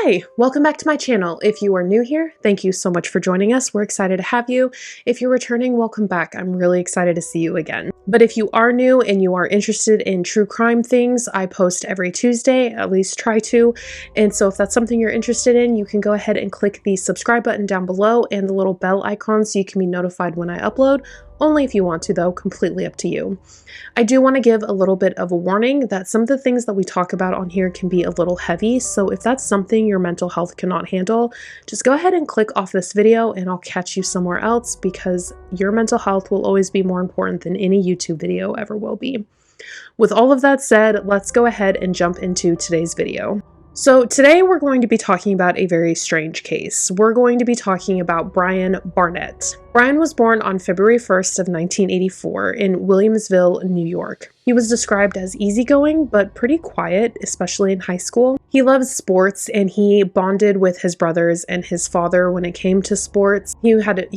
Hi, welcome back to my channel. If you are new here, thank you so much for joining us. We're excited to have you. If you're returning, welcome back. I'm really excited to see you again. But if you are new and you are interested in true crime things, I post every Tuesday, at least try to. And so if that's something you're interested in, you can go ahead and click the subscribe button down below and the little bell icon so you can be notified when I upload. Only if you want to, though, completely up to you. I do want to give a little bit of a warning that some of the things that we talk about on here can be a little heavy, so if that's something your mental health cannot handle, just go ahead and click off this video and I'll catch you somewhere else, because your mental health will always be more important than any YouTube video ever will be. With all of that said, let's go ahead and jump into today's video. So today we're going to be talking about a very strange case. We're going to be talking about Brian Barnett. Brian was born on February 1st of 1984 in Williamsville, New York. He was described as easygoing, but pretty quiet, especially in high school. He loves sports and he bonded with his brothers and his father when it came to sports. He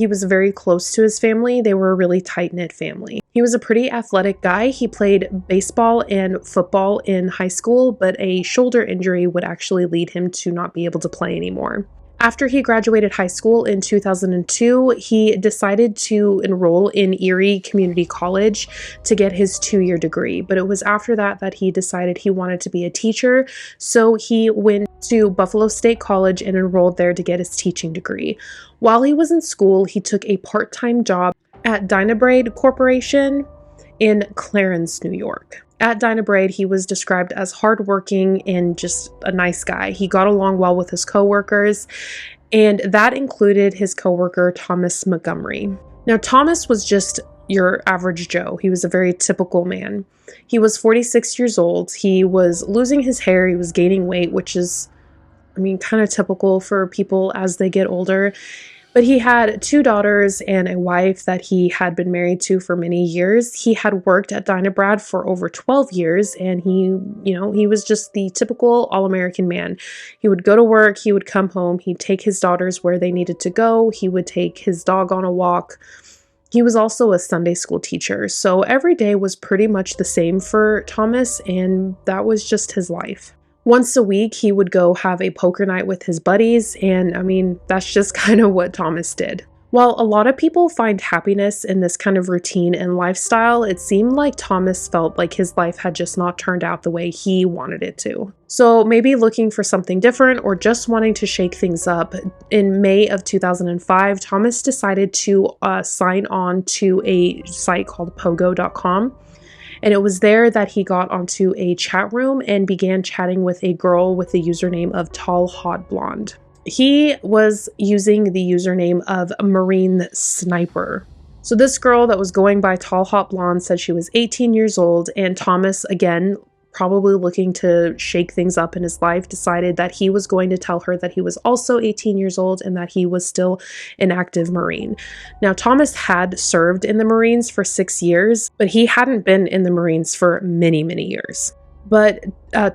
was very close to his family. They were a really tight-knit family. He was a pretty athletic guy. He played baseball and football in high school, but a shoulder injury would actually lead him to not be able to play anymore. After he graduated high school in 2002, he decided to enroll in Erie Community College to get his 2-year degree. But it was after that that he decided he wanted to be a teacher. So he went to Buffalo State College and enrolled there to get his teaching degree. While he was in school, he took a part-time job at Dynabraid Corporation in Clarence, New York. At Dynabraid, he was described as hardworking and just a nice guy. He got along well with his coworkers, and that included his coworker, Thomas Montgomery. Now, Thomas was just your average Joe. He was a very typical man. He was 46 years old. He was losing his hair. He was gaining weight, which is, kind of typical for people as they get older. But he had 2 daughters and a wife that he had been married to for many years. He had worked at Dynabraid for over 12 years, and he was just the typical all-American man. He would go to work, he would come home, he'd take his daughters where they needed to go, he would take his dog on a walk. He was also a Sunday school teacher, so every day was pretty much the same for Thomas, and that was just his life. Once a week, he would go have a poker night with his buddies, and that's just kind of what Thomas did. While a lot of people find happiness in this kind of routine and lifestyle, it seemed like Thomas felt like his life had just not turned out the way he wanted it to. So maybe looking for something different or just wanting to shake things up, in May of 2005, Thomas decided to sign on to a site called pogo.com. And it was there that he got onto a chat room and began chatting with a girl with the username of Tall Hot Blonde. He was using the username of Marine Sniper. So this girl that was going by Tall Hot Blonde said she was 18 years old, and Thomas, again, probably looking to shake things up in his life, decided that he was going to tell her that he was also 18 years old and that he was still an active Marine. Now, Thomas had served in the Marines for 6 years, but he hadn't been in the Marines for many, many years. But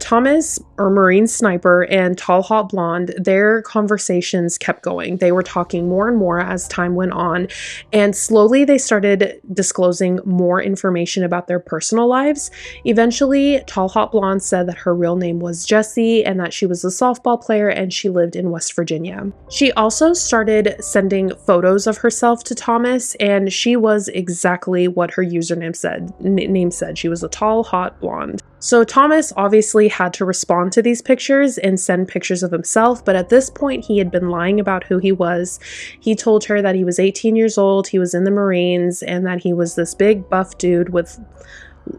Thomas, or Marine Sniper, and Tall Hot Blonde, their conversations kept going. They were talking more and more as time went on, and slowly they started disclosing more information about their personal lives. Eventually, Tall Hot Blonde said that her real name was Jessie and that she was a softball player and she lived in West Virginia. She also started sending photos of herself to Thomas, and she was exactly what her username said. She was a tall, hot blonde. So Thomas obviously had to respond to these pictures and send pictures of himself, but at this point he had been lying about who he was. He told her that he was 18 years old, he was in the Marines, and that he was this big buff dude with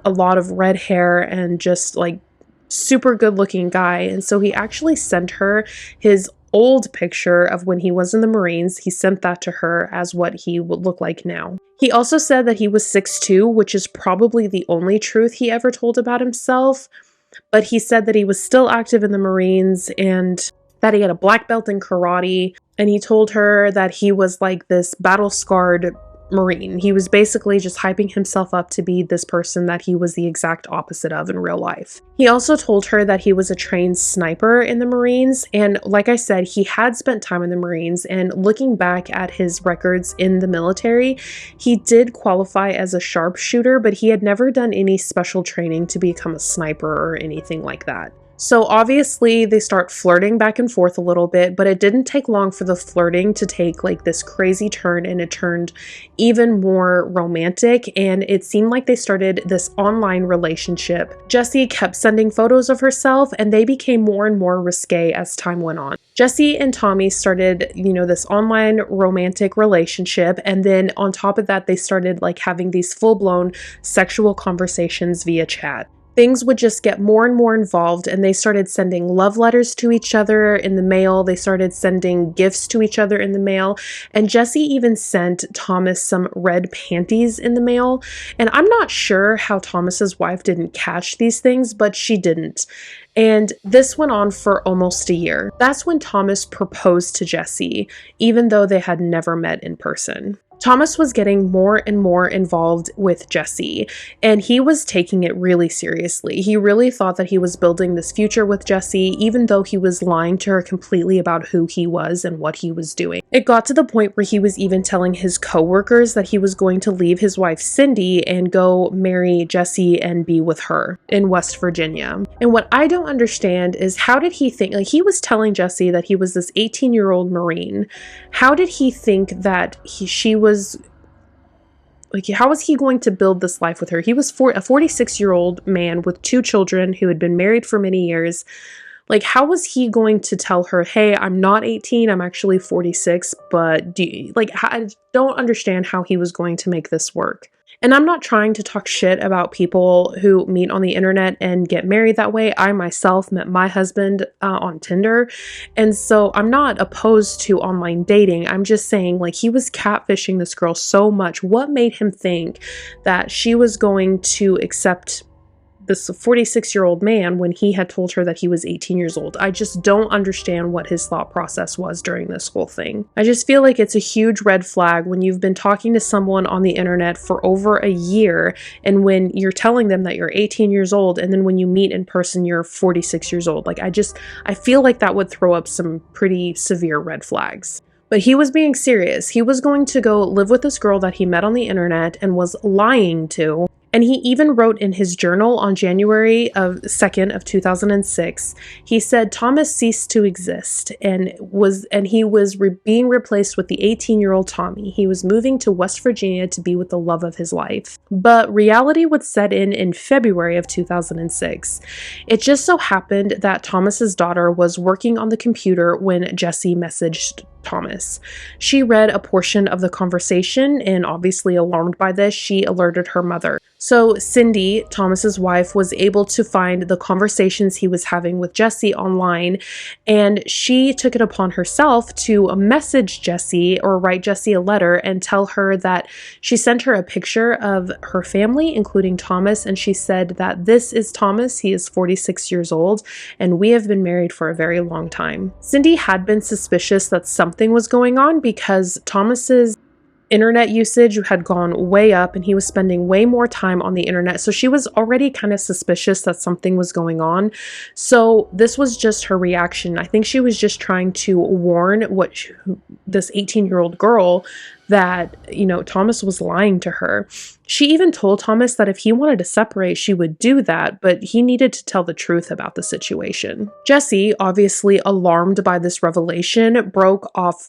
a lot of red hair and just like super good looking guy. And so he actually sent her his old picture of when he was in the Marines. He sent that to her as what he would look like now. He also said that he was 6'2", which is probably the only truth he ever told about himself, but he said that he was still active in the Marines and that he had a black belt in karate, and he told her that he was like this battle-scarred Marine. He was basically just hyping himself up to be this person that he was the exact opposite of in real life. He also told her that he was a trained sniper in the Marines, and like I said, he had spent time in the Marines, and looking back at his records in the military, he did qualify as a sharpshooter, but he had never done any special training to become a sniper or anything like that. So obviously they start flirting back and forth a little bit, but it didn't take long for the flirting to take like this crazy turn, and it turned even more romantic, and it seemed like they started this online relationship. Jessie kept sending photos of herself, and they became more and more risque as time went on. Jessie and Tommy started, this online romantic relationship, and then on top of that, they started like having these full-blown sexual conversations via chat. Things would just get more and more involved, and they started sending love letters to each other in the mail. They started sending gifts to each other in the mail, and Jessie even sent Thomas some red panties in the mail. And I'm not sure how Thomas's wife didn't catch these things, but she didn't. And this went on for almost a year. That's when Thomas proposed to Jessie, even though they had never met in person. Thomas was getting more and more involved with Jessie, and he was taking it really seriously. He really thought that he was building this future with Jessie, even though he was lying to her completely about who he was and what he was doing. It got to the point where he was even telling his coworkers that he was going to leave his wife Cindy and go marry Jessie and be with her in West Virginia. And what I don't understand is, how did he think, like, he was telling Jessie that he was this 18-year-old Marine. How did he think that she was, like, how was he going to build this life with her? He was a 46-year-old man with 2 children who had been married for many years. Like, how was he going to tell her, hey, I'm not 18, I'm actually 46, but I don't understand how he was going to make this work. And I'm not trying to talk shit about people who meet on the internet and get married that way. I myself met my husband on Tinder. And so I'm not opposed to online dating. I'm just saying, like, he was catfishing this girl so much. What made him think that she was going to accept this 46-year-old man when he had told her that he was 18 years old? I just don't understand what his thought process was during this whole thing. I just feel like it's a huge red flag when you've been talking to someone on the internet for over a year, and when you're telling them that you're 18 years old, and then when you meet in person, you're 46 years old. Like, I feel like that would throw up some pretty severe red flags. But he was being serious. He was going to go live with this girl that he met on the internet and was lying to. And he even wrote in his journal on January 2nd of 2006, he said Thomas ceased to exist and he was being replaced with the 18-year-old Tommy. He was moving to West Virginia to be with the love of his life. But reality would set in February of 2006. It just so happened that Thomas's daughter was working on the computer when Jessie messaged Thomas. She read a portion of the conversation, and obviously alarmed by this, she alerted her mother. So Cindy, Thomas's wife, was able to find the conversations he was having with Jessie online, and she took it upon herself to message Jessie or write Jessie a letter and tell her that she sent her a picture of her family, including Thomas, and she said that this is Thomas, he is 46 years old, and we have been married for a very long time. Cindy had been suspicious that something was going on because Thomas's internet usage had gone way up and he was spending way more time on the internet. So she was already kind of suspicious that something was going on. So this was just her reaction. I think she was just trying to warn this 18-year-old girl that, Thomas was lying to her. She even told Thomas that if he wanted to separate, she would do that, but he needed to tell the truth about the situation. Jessie, obviously alarmed by this revelation, broke off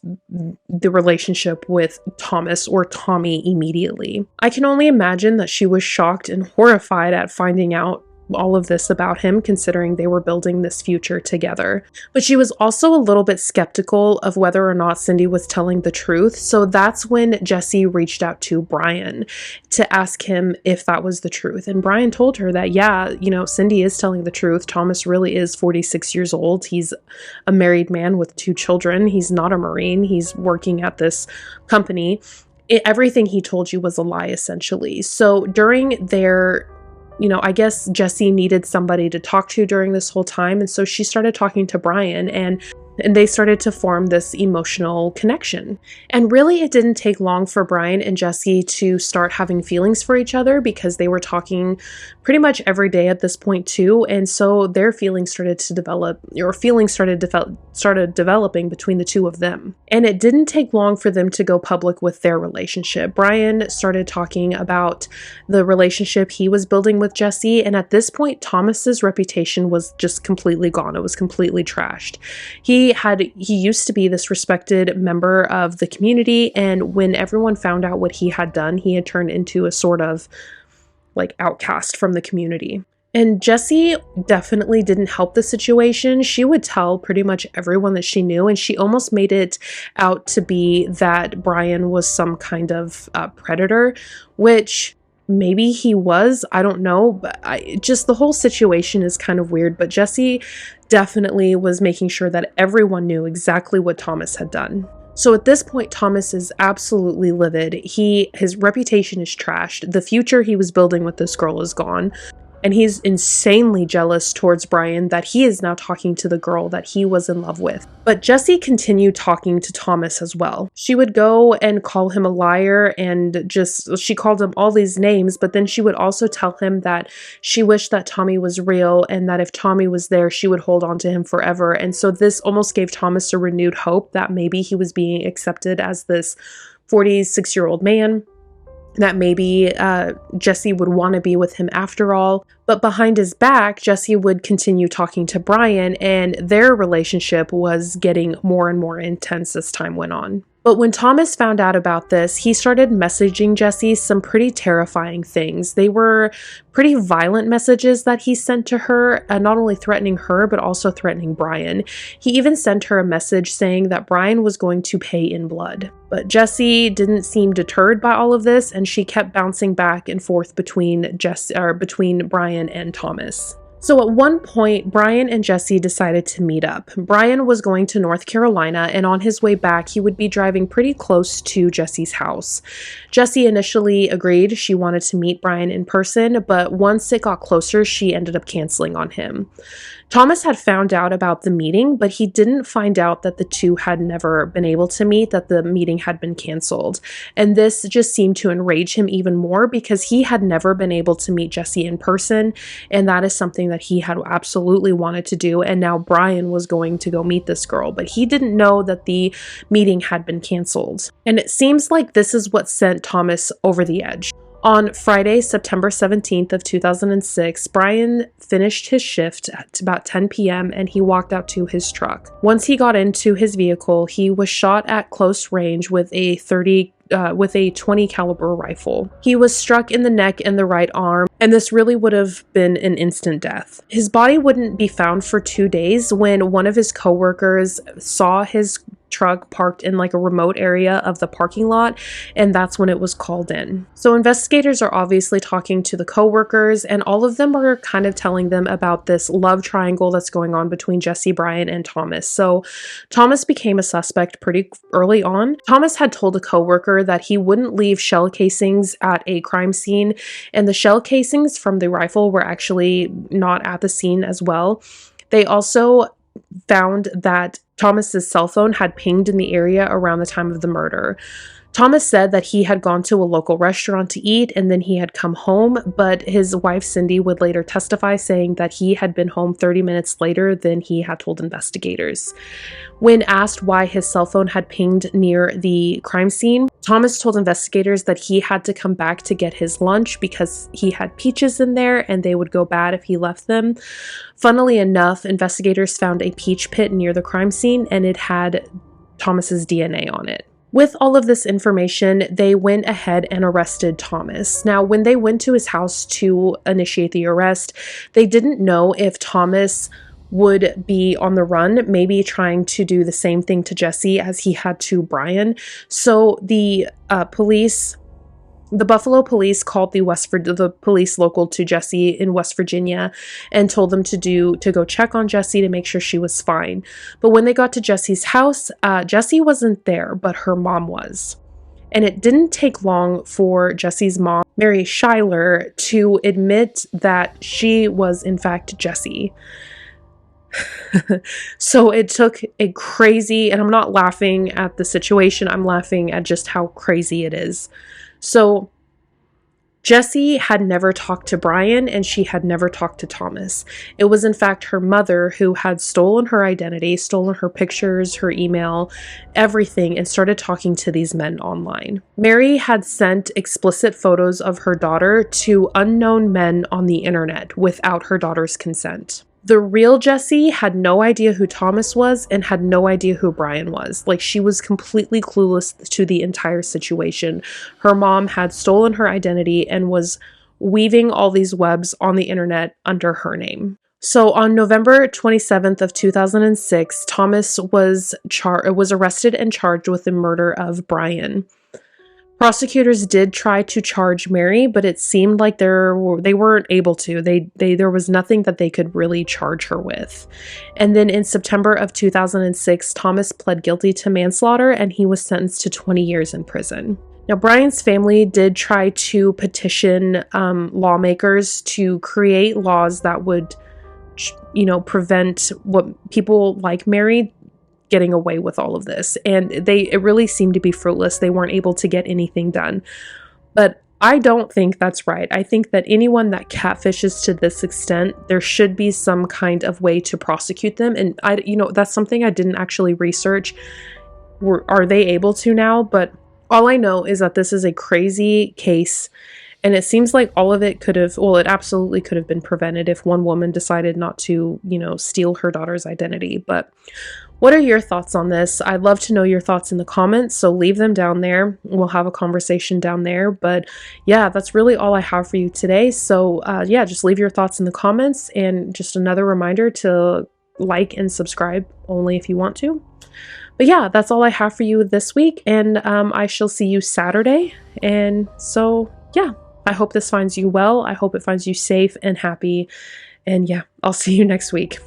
the relationship with Thomas or Tommy immediately. I can only imagine that she was shocked and horrified at finding out all of this about him, considering they were building this future together. But she was also a little bit skeptical of whether or not Cindy was telling the truth. So that's when Jessie reached out to Brian to ask him if that was the truth. And Brian told her that, yeah, Cindy is telling the truth. Thomas really is 46 years old. He's a married man with 2 children. He's not a Marine. He's working at this company. Everything he told you was a lie, essentially. So during their I guess Jessie needed somebody to talk to during this whole time. And so she started talking to Brian, and and they started to form this emotional connection. And really, it didn't take long for Brian and Jesse to start having feelings for each other, because they were talking pretty much every day at this point too. And so their feelings started to develop, or feelings started developing between the two of them. And it didn't take long for them to go public with their relationship. Brian started talking about the relationship he was building with Jesse, and at this point, Thomas's reputation was just completely gone. It was completely trashed. He used to be this respected member of the community, and when everyone found out what he had done, he had turned into a sort of like outcast from the community. And Jessie definitely didn't help the situation. She would tell pretty much everyone that she knew, and she almost made it out to be that Brian was some kind of predator, which maybe he was, I don't know, but just the whole situation is kind of weird. But Jessie definitely was making sure that everyone knew exactly what Thomas had done. So at this point, Thomas is absolutely livid. His reputation is trashed. The future he was building with this girl is gone. And he's insanely jealous towards Brian that he is now talking to the girl that he was in love with. But Jessie continued talking to Thomas as well. She would go and call him a liar, and she called him all these names, but then she would also tell him that she wished that Tommy was real, and that if Tommy was there, she would hold on to him forever. And so this almost gave Thomas a renewed hope that maybe he was being accepted as this 46-year-old man, that maybe Jessie would want to be with him after all. But behind his back, Jessie would continue talking to Brian, and their relationship was getting more and more intense as time went on. But when Thomas found out about this, he started messaging Jessie some pretty terrifying things. They were pretty violent messages that he sent to her, not only threatening her, but also threatening Brian. He even sent her a message saying that Brian was going to pay in blood. But Jessie didn't seem deterred by all of this, and she kept bouncing back and forth between Brian and Thomas. So at one point, Brian and Jessie decided to meet up. Brian was going to North Carolina, and on his way back, he would be driving pretty close to Jessie's house. Jessie initially agreed. She wanted to meet Brian in person, but once it got closer, she ended up canceling on him. Thomas had found out about the meeting, but he didn't find out that the two had never been able to meet, that the meeting had been canceled. And this just seemed to enrage him even more, because he had never been able to meet Jessie in person, and that is something that he had absolutely wanted to do. And now Brian was going to go meet this girl, but he didn't know that the meeting had been canceled. And it seems like this is what sent Thomas over the edge. On Friday, September 17th of 2006, Brian finished his shift at about 10 p.m. and he walked out to his truck. Once he got into his vehicle, he was shot at close range with a 20 caliber rifle. He was struck in the neck and the right arm, and this really would have been an instant death. His body wouldn't be found for 2 days when one of his coworkers saw his truck parked in like a remote area of the parking lot, and that's when it was called in. So investigators are obviously talking to the coworkers, and all of them are kind of telling them about this love triangle that's going on between Jessie, Brian, and Thomas. So Thomas became a suspect pretty early on. Thomas had told a coworker that he wouldn't leave shell casings at a crime scene, and the shell casings from the rifle were actually not at the scene as well. They also found that Thomas's cell phone had pinged in the area around the time of the murder. Thomas said that he had gone to a local restaurant to eat and then he had come home, but his wife Cindy would later testify saying that he had been home 30 minutes later than he had told investigators. When asked why his cell phone had pinged near the crime scene, Thomas told investigators that he had to come back to get his lunch because he had peaches in there and they would go bad if he left them. Funnily enough, investigators found a peach pit near the crime scene and it had Thomas's DNA on it. With all of this information, they went ahead and arrested Thomas. Now, when they went to his house to initiate the arrest, they didn't know if Thomas would be on the run, maybe trying to do the same thing to Jessie as he had to Brian. So the Buffalo police called the police local to Jessie in West Virginia and told them to go check on Jessie to make sure she was fine. But when they got to Jessie's house, Jessie wasn't there, but her mom was. And it didn't take long for Jessie's mom, Mary Schuyler, to admit that she was in fact Jessie. So it took a crazy, and I'm not laughing at the situation, I'm laughing at just how crazy it is. So Jessie had never talked to Brian, and she had never talked to Thomas. It was in fact her mother who had stolen her identity, stolen her pictures, her email, everything, and started talking to these men online. Mary had sent explicit photos of her daughter to unknown men on the internet without her daughter's consent. The real Jessie had no idea who Thomas was and had no idea who Brian was. Like, she was completely clueless to the entire situation. Her mom had stolen her identity and was weaving all these webs on the internet under her name. So on November 27th of 2006, Thomas was arrested and charged with the murder of Brian. Prosecutors did try to charge Mary, but it seemed like they weren't able to. There was nothing that they could really charge her with. And then in September of 2006, Thomas pled guilty to manslaughter, and he was sentenced to 20 years in prison. Now, Brian's family did try to petition lawmakers to create laws that would, prevent what people like Mary getting away with all of this, and it really seemed to be fruitless. They weren't able to get anything done. But I don't think that's right. I think that anyone that catfishes to this extent, there should be some kind of way to prosecute them. And that's something I didn't actually research. Are they able to now? But all I know is that this is a crazy case, and it seems like all of it it absolutely could have been prevented if one woman decided not to, steal her daughter's identity. But what are your thoughts on this? I'd love to know your thoughts in the comments, so leave them down there. We'll have a conversation down there. But yeah, that's really all I have for you today. So just leave your thoughts in the comments, and just another reminder to like and subscribe only if you want to. But yeah, that's all I have for you this week, and I shall see you Saturday. And so yeah, I hope this finds you well. I hope it finds you safe and happy. And yeah, I'll see you next week.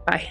Bye.